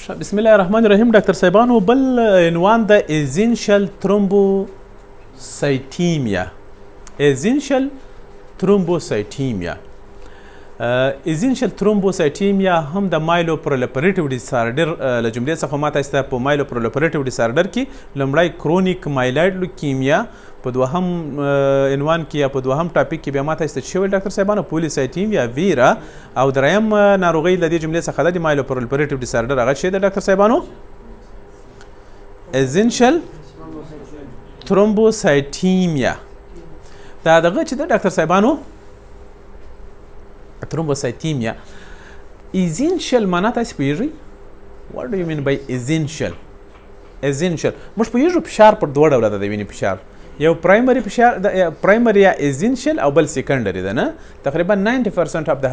بسم الله الرحمن الرحیم. ډاکټر صاحبانو بل عنوان د ایزینشل ترومبوسایټیمیا. ایزینشل ترومبوسایټیمیا ایزینشل ترومبوسایټیمیا هم د مایلو پرولپریټیو ډیسارډر له جملې څخه ما تاسو ته په مایلو پرولپریټیو ډیسارډر کې لومړی کرونیک مایلایډ لوکیمیا، په دوهم عنوان کې یا په دوهم ټاپک کې بیا ما تاسو ته شوی ډاکټر صاحبانو پولیسایټیمیا ویرا، او دریم ناروغي له دې جملې څخه د مایلو پرولپریټیو ډیسارډر هغه شی د ډاکټر صاحبانو ایزینشل ترومبوسایټیمیا. دا دغه چې د ډاکټر صاحبانو ترومبوسایټیمیا ایزینشل معنا تاسو پیژنئ؟ what do you mean by essential؟ essential موږ پوهیږو فشار پر دوه ډوله ده د وینې فشار، یو پرایمري فشار پرایمري یا ایزینشل او بل سیکنډري ده نه. تقریبا 90% of the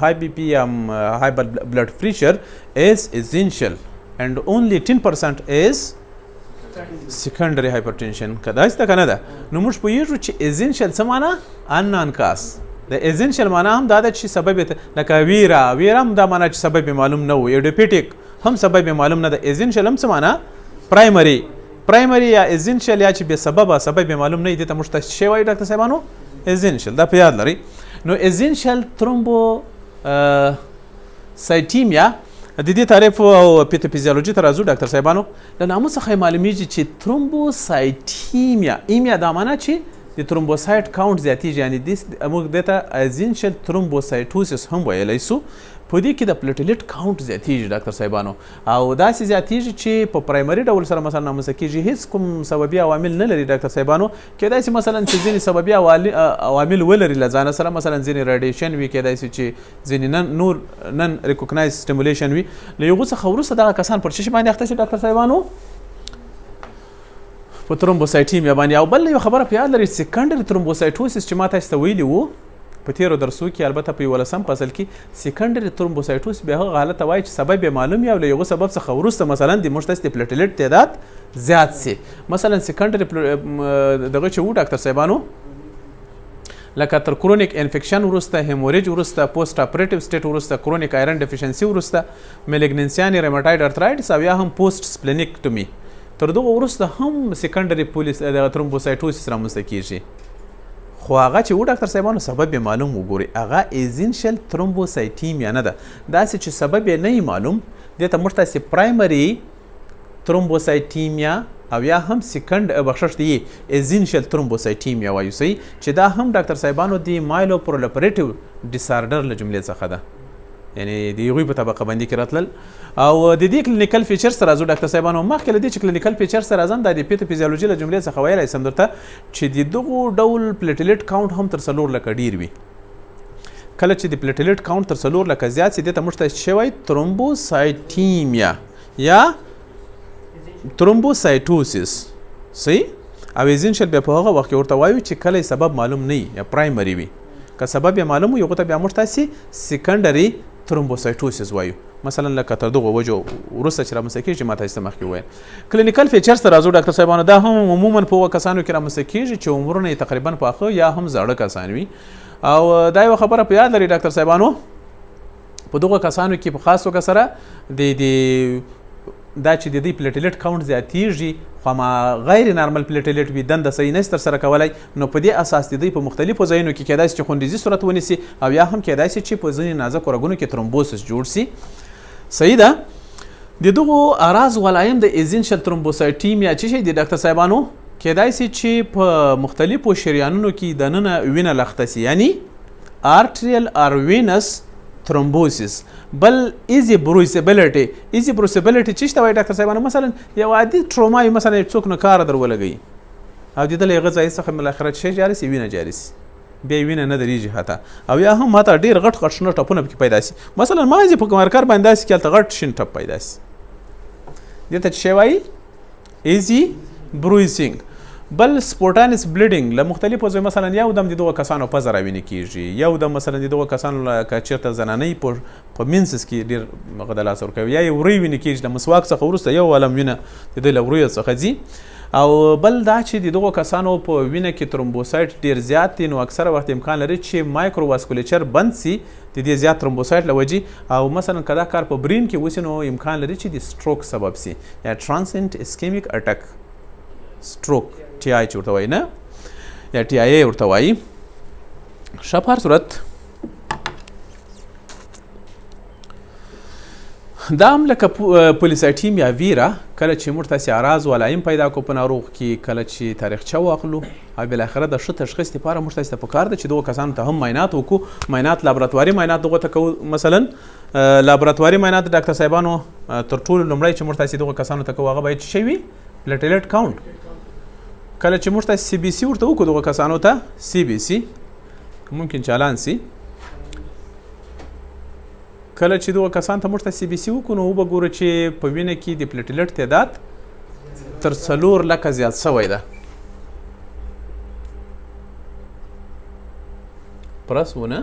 high BP high blood pressure is essential and only 10% is secondary hypertension. کدا څه کنه ده نو موږ پوهیږو چې ایزینشل څه معنا unknown cause. د ایزینشل معنا هم دا ده چې سبب لکه ویرا هم دا معنا چې سبب معلوم نه و، ایډیپیټیک هم سبب معلوم نه ده. ایزینشل هم څه معنا پرایمري یا ایزینشل یا چې به سبب معلوم نه دی ته موږ ته شی وایي ډاکټر صاحبانو ایزینشل. دا په یاد لرئ. نو ایزینشل ترومبوسایټیمیا د دې تعریف او پیتوفیزیولوژي ته راځو ډاکټر صاحبانو. له نامه څخه معلومیږي چې ترومبوسایټیمیا ایمیا دا معنا چې د ترومبوسایټ کاونټ زیاتیږي، یعنی موږ دې ته ایزینشل ترومبوسایټوسس هم ویلی سو. په دې کې د پلیټلیټ کاونټ زیاتیږي ډاکټر صاحبانو، او داسې زیاتیږي چې په پرایمري ډول سره مثلا رامنځته کېږي، هیڅ کوم سببي عوامل نه لري ډاکټر صاحبانو. کېدای شي مثلا چې ځینې سببي عوامل ولري له ځانه سره، مثلا ځینې راډیشن وي، کېدای شي چې ځینې نن ریکوګنایز سټیمولیشن وي. له یو څخه وروسته دغه کسان پر شي باندې اخته شي ډاکټر صاحبانو په ترومبوسایټیمیا باندې. او بل یو خبره په یاد لرئ، سیکنډري ترومبوسایټوسس چې ما تاسو ته ویلي وو په تیرو درسو کې، البته په 11 فصل کې، سیکنډري ترومبوسایټوس به هغه حالت وایي چې سبب یې معلوم وي او له یو سبب څخه وروسته مثلا د موږ تاسو د پلیټلیټ تعداد زیات سي. مثلا سیکنډري دغه چې وو ډاکټر صاحبانو لکه تر کرونیک انفیکشن وروسته، هیموریج وروسته، پوسټ اپریټیو سټیټ وروسته، کرونیک آیرن ډیفیشنسي وروسته، میلیګننسیاني ریماټاید ارترایټس او یا هم پوسټ سپلینیکټومي، تر دغه وروسته هم سیکنډري ترومبوسایټوسس رامنځته کیږي. خو هغه چې و ډاکټر صاحبانو سبب یې معلوم وګورئ، هغه ایزینشل ترومبوسایټیمیا نه ده. داسې چې سبب یې نه معلوم دې ته موږ تاسې پرایمري ترومبوسایټیمیا او یا هم ایزینشل ترومبوسایټیمیا وایو، صحیح، چې دا هم ډاکټر صاحبانو د مایلو پرولپریټیو ډیسارډر له جملې څخه ده، یعنی د هغوی په طبقه بندي کې راتلل. او د دې کلینیکل فیچرز ته راځو ډاکټر صاحبانو. مخکې له دې چې کلینیکل فیچرز ته راځم، دا د پیتوفیزیولوژي له جملې څخه ویلی سم درته چې د دغو ډول پلیټلیټ کاونټ هم تر 4 لکه ډیر وي. کله چې د پلیټلیټ کاونټ تر 4 لکه زیات سي دې ته موږ ته څه وایي؟ ترومبوسایټیمیا یا ترومبوسایټوسس، صحیح. او ایزینشل بیا په هغه وخت کې ورته وایو چې کله سبب معلوم نه وي یا پرایمري وي. که سبب یې معلوم وي هغه ته بیا موږ تاسې سیکنډري ترومبوسایټوسس وایو. مثلا لکه تر دغه وجو وروسته چې رامنځته کېږي ما تاسو ته مخکې وویل. کلینیکل فیچرز ته راځو ډاکټر صاحبانو. دا هم عموما په هغو کسانو کې رامنځته کېږي چې عمرونه یې تقریبا پاخه یا هم زاړه کسان وي. او دا یوه خبره په یاد لري ډاکټر صاحبانو، په دغو کسانو کې په خاص توګه سره دا چې د دې پلیټلیټ کاونټ زیاتیږي خو ما غیر نارمل پلیټلیټ وي، دنده صحیح نشي ترسره کولی، نو په دې اساس د دوی په مختلفو ځایونو کې کېدای شي چې خوندیزي صورت ونیسي او یا هم کېدای شي چې په ځینې نازکو رګونو کې ترومبوسس جوړ شي، صحیح ده. د دغو اراز ولایم د ایزینشل ترومبوسایټیمیا چې شی دی ډاکټر صاحبانو، کېدای شي چې په مختلفو شریانونو کې دننه وینه لخته سي، یعنی آرټریل اور وینس ترومبوسس. بل ایزی بروسیبیلیټي چې شته وایي ډاکټر صاحبانو، مثلا یو عادي ټروما وي، مثلا څوک نه کار در ولګوي او د دې هغه ځای څخه بالاخره شی جاري سي، وینه جاري سي، بیا وینه نه درېږي حتی، او یا هم حتی ډېر غټ شنه ټپونه پکې پیدا سي. مثلا مازې په مرکر باندې داسې کې هلته غټ شین ټپ پیدا سي، دې ته څه شی وایي؟ ایزي برویسینګ. بل سپورټانس بلیډینګ له مختلفو ځایو مثلا یو دم د دغو کسانو پزه راوینې کېږي، یو دم مثلا د دغو کسانو که چېرته زنانۍ په منځ کې ډېر هغه د لاس ورکوي، یا یې وری وینې کېږي د مسواک څخه وروسته یو ولم وینه د دوی له وریو څخه ځي. او بل دا چې د دغو کسانو په وینه کې ترومبوسایټ ډېر زیات دي، نو اکثره وخت امکان لري چې مایکرو واسکولیچر بند سي د دې زیات ترومبوسایټ له وجې، او مثلا که دا کار په برین کې وسي نو امکان لري چې د سټروک سبب سي، یا ټرانسینټ اسکیمیک اټک سټروک ټي آی چې ورته وایي نه، یا ټي آی ورته وایي. ښه په هر صورت دا هم لکه پولیسایټیم یا ویرا کله چې موږ تاسې اعراض و علایم پیدا کو په ناروغ کې، کله چې تاریخچه واخلو او بالاخره د ښه تشخیص لپاره موږ تاسې ته پکار ده چې دغو کسانو ته هم معاینات وکړو. معاینات لابراتواري معاینات دغو ته کوو، مثلا لابراتواري معاینات د ډاکټر صاحبانو تر ټولو لومړی چې موږ تاسې دغو کسانو ته کوو هغه باید څه شی وي؟ پلیټلیټ کاونټ. کله چې موږ تاسې سی بي سي ورته وکړو دغو کسانو ته سی بي سي ممکن چالان سي، کله چې دغه کسان ته موږ ته سی بي سي وکړو نو وبګورو چې په وینه کې د پلیټلیټ تعداد تر 4 لکه زیات شوی ده. پرسونه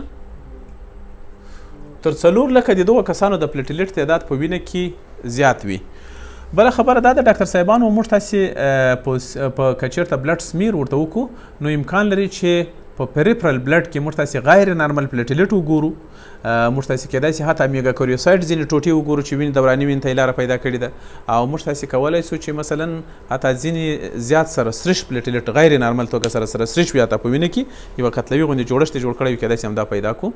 تر 4 لکه د دغه کسانو د پلیټلیټ تعداد په وینه کې زیات وي. بله خبره دا د ډاکټر صاحبانو موږ تاسې په که چېرته بلډ سمیر ورته وکړو نو امکان لري چې په پریفرل بلډ کې موږ تاسې غیر نارمل پلیټلیټ وګورو، موږ تاسې کېدای شي حتی میګا کوریوسایډ ځینې ټوټې وګورو چې وینې دوراني وینې ته یې لاره پیدا کړې ده، او موږ تاسې کولی شو چې مثلا حتی ځینې زیات سره سرش پلیټلیټ غیر نارمل توګه سره سرش وي، حتی په وینه کې یوه کتلوي غوندې جوړښت یې جوړ کړی وي، کېدای شي همدا پیدا کړو.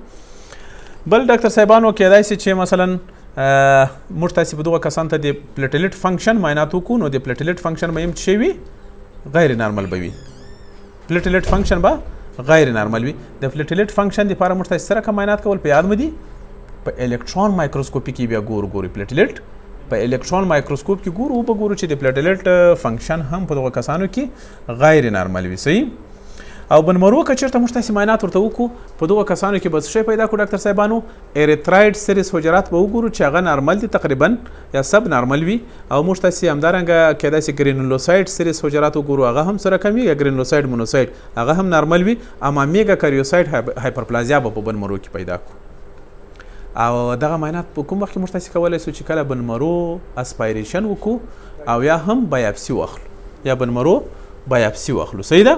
بل ډاکټر صاحبانو کېدای شي چې مثلا موږ تاسې په دغه کسانو ته د پلیټلیټ فنکشن معاینات وکړو، نو د پلیټلیټ فنکشن به هم څه شی وي؟ غیر نارمل به وي. پلیټلیټ فنکشن به غیر نارمل وي. د پلیټلیټ فنکشن لپاره موږ تاسې سره کوم معاینات کول په یاد مو دي؟ په الکترون مایکروسکوپي کې بیا ګورو پلیټلیټ په الکترون مایکروسکوپ کې ګورو وبګورو چې د پلیټلیټ فنکشن هم په دغه کسانو کې غیر نارمل وي. صحیح. او بنمرو که چېرته موږ تاسې معاینات ورته وکړو په دغو کسانو کې به څه شی پیدا کړو ډاکټر صاحبانو؟ ایریترایډ سیریس حجرات به وګورو چې هغه نارمل دي تقریبا یا سب نارمل وي، او موږ تاسې همدارنګه کېدای شي ګرینولوسایډ سیریس حجرات وګورو هغه هم سره کم وي، یا ګرینولوسایډ مونوسایډ هغه هم نارمل وي، اما میګا کاریوسایډ هایپرپلازیا به په بنمرو کې پیدا کړو. او دغه معاینات په کوم وخت کې موږ تاسې کولی شو چې کله بنمرو اسپایریشن وکړو او یا هم بایاپسي واخلو، یا بنمرو بایاپسي واخلو. صحیح ده.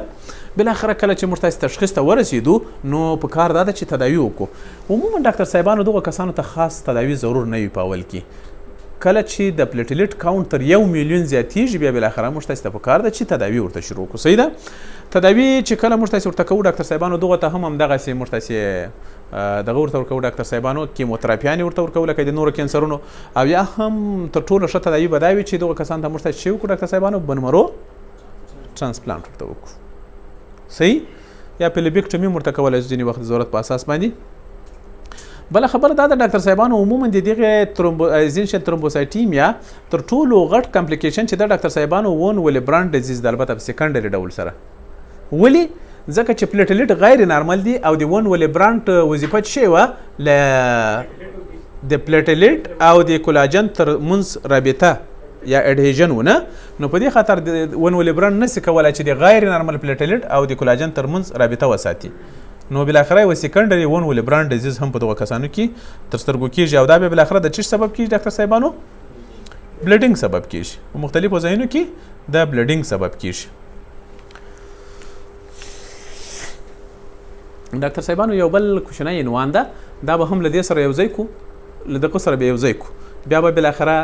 بالاخره کله چې موږ تاسې تشخیص ته ورسېدو نو په کار دا ده چې تداوي وکړو. عموما ډاکټر صاحبانو دغو کسانو ته خاص تداوي ضرور نه وي په اول کې. کله چې د پلیټلیټ کاونټ تر 1 میلیون زیاتېږي بیا بالاخره موږ تاسې ته په کار ده چې تداوي ورته شروع کړو. صحیح ده. تداوي چې کله موږ تاسې ورته کوو ډاکټر صاحبانو دغو ته هم همدغسې موږ تاسې دغه ورته ورکوو ډاکټر صاحبانو، کیموتراپیانې ورته ورکوو لکه د نورو کینسرونو، او یا هم تر ټولو ښه تداوي به دا وي چې دغو کسانو ته موږ تاسې څه وکړو ډاکټر صاحبانو؟ بنمرو ټرانسپلانټ ورته وکړو. صحیح. یا پیلوبیکټومي ورته کولی شو ځینې وخت ضرورت په اساس باندې. بله خبره دا ده ډاکټر صاحبانو عموما د دغې ایزینشیل ترومبوسایټیمیا تر ټولو غټ کمپلیکیشن چې د ډاکټر صاحبانو وون ویلبراند ډیزیز ده، البته په سیکنډري ډول سره. ولې؟ ځکه چې پلیټلیټ غیر نارمل دي او د وون ویلبراند وظیفه څه شی وه؟ د پلیټلیټ او د کولاجن تر منځ رابطه یا اډهیژن ونه، نو په دې خاطر د ون ویلبراند نشي کولی چې د غیر نارمل پلیټلیټ او د کولاجن تر منځ رابطه وساتي، نو بالاخره یو سیکنډري ون ویلبراند ډیزیز هم په دغه کسانو کې تر سترګو کېږي، او دا بیا بالاخره د څه سبب کېږي ډاکټر صاحبانو؟ بلیډینګ سبب کېږي. په مختلفو ځایونو کې د بلیډینګ سبب کېږي. ډاکټر صاحبانو یو بل کوچنی عنوان ده، دا به هم له دې سره یو ځای کړو، له دغه سره به یو ځای کړو، بیا به بالاخره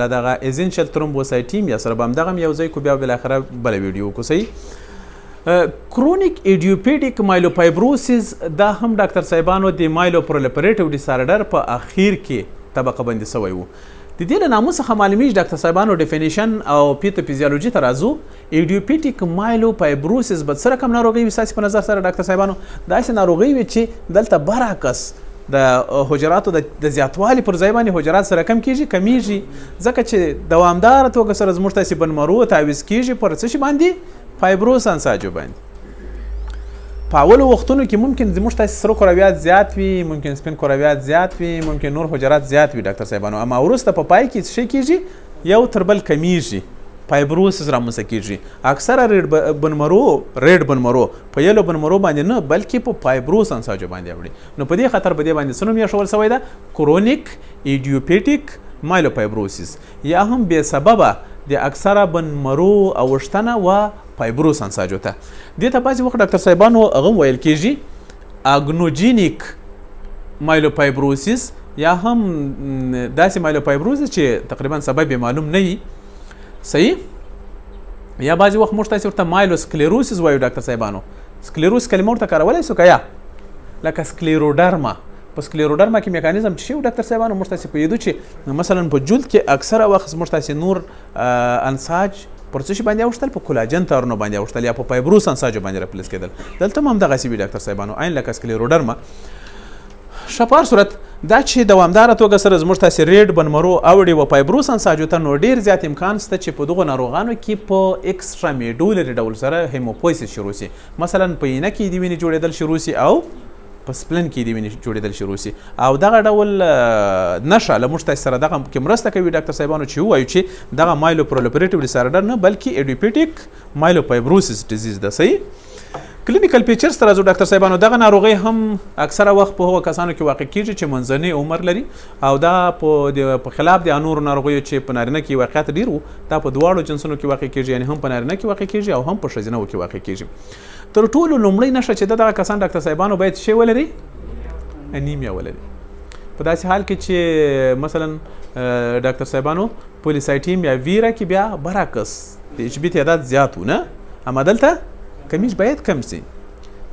له دغه ایزینشیل ترومبوسایټیمیا سره به همدغه یو ځای کړو، بیا بالاخره بله ویډیو وکړو. صحیح. کرونیک ایډیوپیډیک مایلوفایبروسیس دا هم ډاکټر صاحبانو د مایلوپرولیفریټیو ډیسارډر په اخیر کې طبقه بندي شوی و. د دې له نامه څخه معلومیږي ډاکټر صاحبانو ډیفینیشن او پیتوفیزیولوژي ته راځو. ایډیوپیډیک مایلوفایبروسیس به څه رقم ناروغي وي ستاسې په نظر سره ډاکټر صاحبانو؟ داسې ناروغي وي چې دلته برعکس د حجراتو د زیاتوالي پر ځای باندې حجرات سره کمیږي، ځکه چې دوامداره توګه سره زموږ تاسې بنمرو تعویض کېږي پر څه شي باندې؟ فایبروس انساجو باندې. په اولو وختونو کې ممکن زموږ تاسې سره کرویات زیات وي، ممکن سپین کرویات زیات وي، ممکن نور حجرات زیات وي ډاکټر صاحبانو، اما وروسته په پای کې څه شی کېږي؟ یو تر بل کمیږي. فایبروسس رامنځته کیږي. اکثره ریډ بنمرو په یلو بنمرو باندې نه بلکې په فایبروس انساجو باندې اوړي. نو په دې خاطر په دې باندې څه نوم ایښودل سوی ده؟ کرونیک ایډیوپیټیک مایلوفایبروسس، یا هم بې سببه د اکثره بنمرو اوښتنه و فایبروس انساجو ته. دې ته بعضې وخت ډاکټر صاحبانو هغه ویل کیږي اګنوجینیک مایلوفایبروسس، یا هم داسې مایلوفایبروسس چې تقریبا سبب یې معلوم نه وي. صحیح. یا بعضې وخت موږ تاسې ورته مایلوسکلیروسس وایو ډاکټر صاحبانو. سکلیروس کلمه ورته کارولی سو که یا لکه سکلیروډرما. په سکلیروډرما کې میکانیزم څه شی و ډاکټر صاحبانو؟ موږ تاسې پوهېدو چې مثلا په جلد کې اکثره وخت موږ تاسې نور انساج پر څه شي باندې اوښتل؟ په کولاجن تارونو باندې اوښتل یا په فایبروس انساجو باندې راپلیس کېدل. دلته هم همدغسې وي ډاکټر صاحبانو، عین لکه سکلیروډرما. شپار صورت دا چې دوامداره توګه سره زموږ تاسې ریډ بنمرو اوړي و فایبروس انساجو ته، نو ډېر زیات امکان شته چې په دغو ناروغانو کې په ایکسټرا میډولري ډول سره هیموپویسس شروع سي. مثلا په اینه کې د وینې جوړېدل شروع سي او په سپلن کې د وینې جوړېدل شروع سي. او دغه ډول نښه له موږ تاسې سره دغه کې مرسته کوي ډاکټر صاحبانو چې ووایو چې دغه مایلو پرولوپریټیو ډیسارډر نه بلکې ایډیوپیټیک مایلوفایبروسس ډیزیز ده. صحیح. کلینیکل پیچرز ته راځو ډاکټر صاحبانو. دغه ناروغۍ هم اکثره وخت په هغو کسانو کې واقع کیږي چې منځنی عمر لري، او دا په خلاف د نورو ناروغیو چې په نارینه کې واقعیت ډېر وو، دا په دواړو جنسونو کې واقع کیږي، یعنې هم په نارینه کې واقع کیږي او هم په ښځینهو کې واقع کیږي. تر ټولو لومړۍ نښه چې دغه کسان ډاکټر صاحبانو باید شی ولري؟ انیمیا ولري. په داسې حال کې چې مثلا ډاکټر صاحبانو پولیسایټیم یا ویره کې بیا برعکس د ایچ بي تعداد زیات و نه، اما دلته کمیج باید کم سي،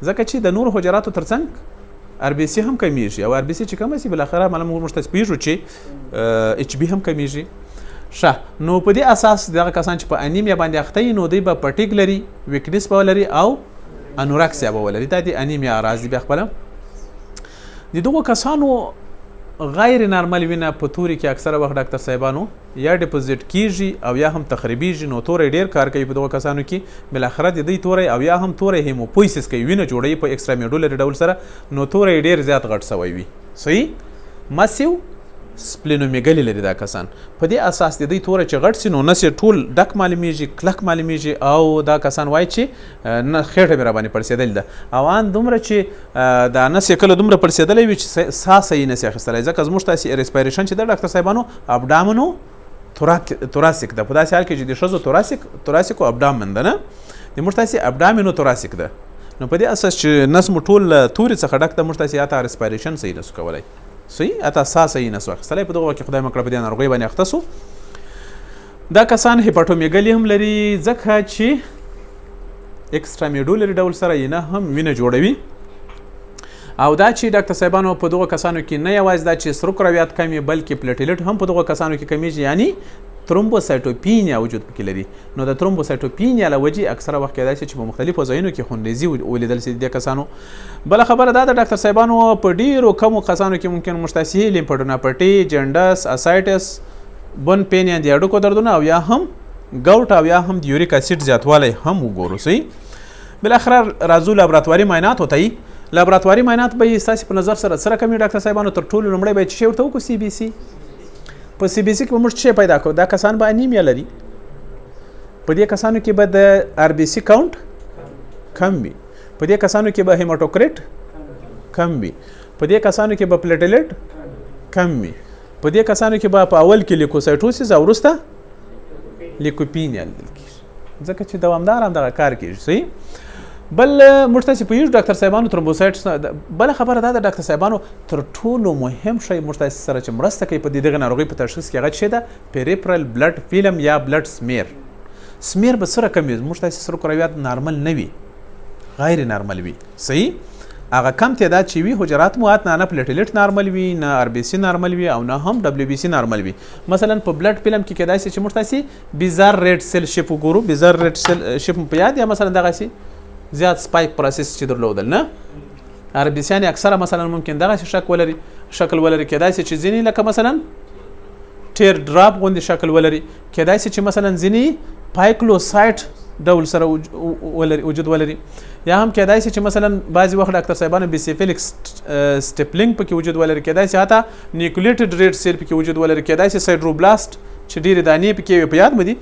ځکه چې د نورو حجراتو ترڅنګ ار بي سي هم کمیږي، او ار بي سي چې کمه سي بلاخره موږ تاسې پوهېږو چې ایچ بي هم کمیږي. ښه. نو په دې اساس دغه کسان چې په انیمیا باندې اخته وي نو دوی به پټیکلري ویکنس به ولري او انوراکسیا به ولري. دا د انیمیا اعراض دي. بیا خپله د دغو کسانو غیر نارمل وینه په توري کې اکثره وخت ډاکټر صاحبانو یا ډیپوزیټ کیږي او یا هم تخریبیږي. نو توری ډیر کار کوي په دغو کسانو کې، بالاخره د دوی توری او یا هم توری هیموپویسس کوي، وینه جوړوي په ایکسټرا میډولري ډول سره، نو توری ډیر زیات غټ سوی وي. صحیح. ماسیو سپلینومیګلي لري دا کسان. په دې اساس د دوی توری چې غټ سي نو نس ټول ډک معلومیږي، کلک معلومیږي، او دا کسان وایي چې نه خېټه مې راباندې پړسېدلې ده، او ان دومره چې دا نس یې کله دومره پړسېدلی وي چې ساه صحیح نسي اخیستلی. ځکه زموږ تاسې ریسپایریشن چې ده ډاکټر صاحبانو ابډامنو توراسیک ده. په داسې حال کې چې د ښځو توراسیک او ابډامن ده، نه د موږ تاسې ابډامنو توراسیک ده. نو په دې اساس چې نس مو ټول توري څخه ډک ده، موږ تاسې اته ریسپایریشن صحیح نسو کولی. صحیح. اته ساه صحیح نسو اخیستلی. په دغه وخت کې خدای مکړه په دې ناروغۍ باندې اخته سو. دا کسان هیپاټومیګلي هم لري، ځکه چې ایکسټرا میډولري ډول سره یې نه هم وینه جوړوي. او دا چې ډاکټر صاحبانو په دغو کسانو کې نه یوازې دا چې سرو کرویات کمي بلکې پلیټلیټ هم په دغو کسانو کې کمیږي، یعنی ترومبوسایټوپینیا وجود پکې لري. نو د ترومبوسایټوپینیا له وجې اکثره وخت کېدای شي چې په مختلفو ځایونو کې خونریزي ولیدل شي د کسانو. بله خبره دا ده ډاکټر صاحبانو په ډېرو کمو کسانو کې ممکن موږ تاسې لیمفاډوناپټي، جنډس، اسایټس، بون پین یا د هډوکو دردونه او یا هم ګوټ او یا هم د یوریک اسید زیاتوالی هم وګورو. صحیح. بالاخره راځو لابراتواري معاینات وتایي. لابراتواري معاینات به یې ستاسې په نظر سره څه رقم وي ډاکټر صاحبانو؟ تر ټولو لومړی باید څه شی ورته وکړو؟ سی بي سي. په سی بي سي کې به موږ څه پیدا کړو؟ دا کسان به انیمیا لري. په دې کسانو کې به د ار بي سي کاونټ کم وي، په دې کسانو کې به هیماټوکریټ کم وي، په دې کسانو کې به پلیټلیټ کم وي، په دې کسانو کې به په اول کې لیکوسایټوسس او وروسته لیکوپینیا لیدل کېږي، ځکه چې دوامدار همدغه کار کېږي. صحیح. بل موږ تاسې پوهېږو ډاکټر صاحبانو ترومبوسایټس. بله خبره دا ده ډاکټر صاحبانو تر ټولو مهم شی موږ تاسې سره چې مرسته کوي په دغه ناروغۍ په تشخیص کې هغه څه شی ده؟ پیریپرل بلډ فیلم یا بلډ سمیر. سمیر به څه رقم وي؟ موږ تاسې سره کرویات نارمل نه وي، غیر نارمل وي. صحیح. هغه کم تعداد چې وي حجرات مو نه پلیټلیټ نارمل وي، نه ار بي سي نارمل وي، او نه هم ډبلیو بي سي نارمل وي. مثلا په بلډ فیلم کې کېدای شي چې موږ تاسې بیزار ریډ سیل شیپ وګورو. بیزار ریډ سیل شیپ په یاد یا مثلا دغسې زیات سپایک پروسس چې درلودل، نه ار بي سیانې اکثره مثلا ممکن دغسې شکل ولري. کېدای شي چې ځینې لکه مثلا ټیر ډراپ غوندې شکل ولري، کېدای شي چې مثلا ځینې پایکلوسایټ ډول سره وجود ولري، یا هم کېدای شي چې مثلا بعضې وخت ډاکټر صاحبانو بیسیفیلیک سټیپلینګ پکې وجود ولري، کېدای شي حتی نیوکلیټډ ریډ سیل پکې وجود ولري، کېدای شي سایډروبلاست چې ډېرې دانې پکې وي. په یاد مو دي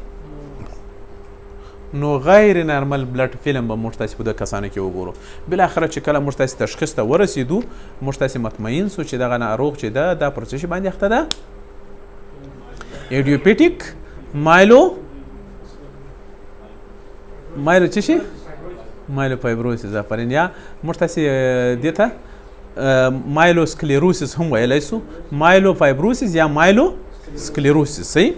نو غیر نارمل بلډ فلم به موږ تاسې په دغه کسانو کې وګورو بالاخره چې کله موږ تاسې تشخیص ته ورسېدو موږ تاسې مطمئن سو چې دغه ناروغ چې ده دا پر څه شي باندې اخته ده ایډیوپیټیک مایلو څه شي مایلو فایبروسیس آفرین یا موږ تاسې دې ته مایلو سکلیروسیس هم ویلی سو مایلو فایبروسیس یا مایلو سکلیروسیس صحیح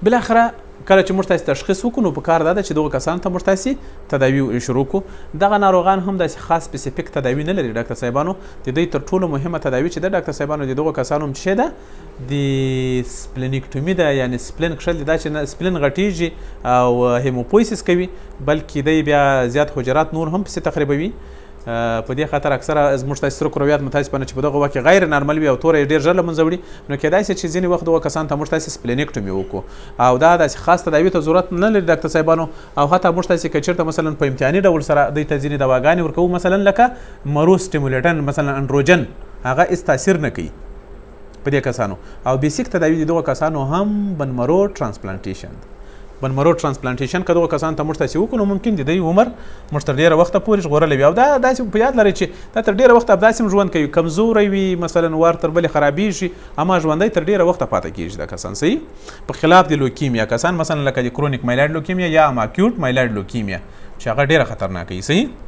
بالاخره کله چې موږ تاسې تشخیص وکړو نو په کار دا ده چې دغو کسانو ته موږ تاسې تداوي شروع کړو دغه ناروغان هم داسې خاص سپیسیفیک تداوي نه لري ډاکټر صاحبانو د دوی تر ټولو مهمه تداوي چې ده ډاکټر صاحبانو د دغو کسانو هم څه شی ده د سپلینیکټومي ده یعنې سپلین کښل دا چې سپلین غټیږي او هیموپویسس کوي بلکې دی بیا زیات حجرات نور هم پسې تخریبوي په دې خاطر اکثره زموږ تاسې سره کرویات متاسفانه چې په دغه وخت کې غیر نارمل وي او توره یې ډېر ژر له منځه وړي نو کیدای شي چې ځینې وخت دغه کسانو ته موږ تاسې سپلینیکټومي وکړو او دا داسې خاص تداوي ته ضرورت نه لري ډاکټر صاحبانو او حتی موږ تاسې که چېرته مثلا په امتحاني ډول سره دوی ته ځینې دواګانې ورکوو مثلا لکه مرو سټیمولیټن مثلا انډروجن هغه هېڅ تاثیر نه کوي په دې کسانو او بیسیک تداوي د دغو کسانو هم بنمرو ټرانسپلانټیشن بنمرو ټرانسپلانټیشن که دغو کسانو ته موږ تاسې وکړو نو ممکن د دوی عمر موږ تر ډېره وخته پورې ژغورلی وي او دا داسې په یاد لرئ چې دا تر ډېره وخته داسې هم ژوند کوي کمزوری وي مثلا وار تر بلې خرابېږي اما ژوندی تر ډېره وخته پاته کېږي دا کسان صحیح په خلاف د لوکیمیا کسان مثلا لکه د کرونیک مایلایډ لوکیمیا یا اکیوټ مایلایډ لوکیمیا چې هغه ډېره خطرناکه وي صحیح